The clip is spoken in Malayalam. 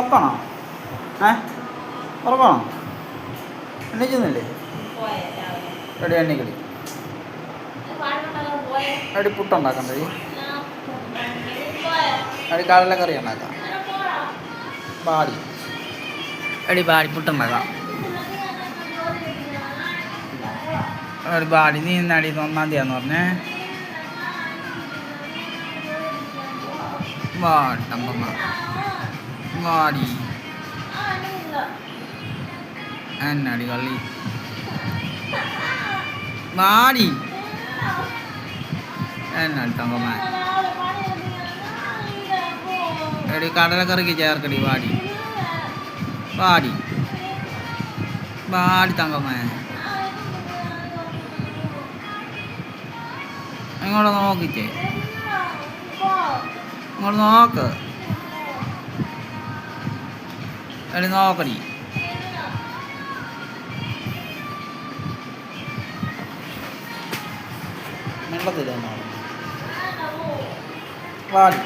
ഉറപ്പാണോ? ഉറപ്പാണോ? എണ്ണിക്കുന്നില്ലേ? എടി എണ്ണിക്കടി എടി പുട്ടുണ്ടാക്കണ്ടേ? എടി കടലക്കറി ഉണ്ടാക്കാം. ബാടി എടി ബാടി പുട്ടുണ്ടാക്കാം. എടി ബാടി നീ ഇന്നടി 1-ാം തീയതിയാന്ന് പറഞ്ഞേ. വാട്ടമ്മ വാടി എന്നടി കള്ളി വാടി എന്നടി തങ്കമ്മ. എടി കടലക്കറിക്ക് ചേർക്കടി വാടി വാടി വാടി തങ്കമ്മ. ഇങ്ങോട്ട് നോക്കിച്ചേ, ഇങ്ങോട്ട് നോക്ക്. എടി നോക്കടി. മിണ്ടത്തില്ല വാടി.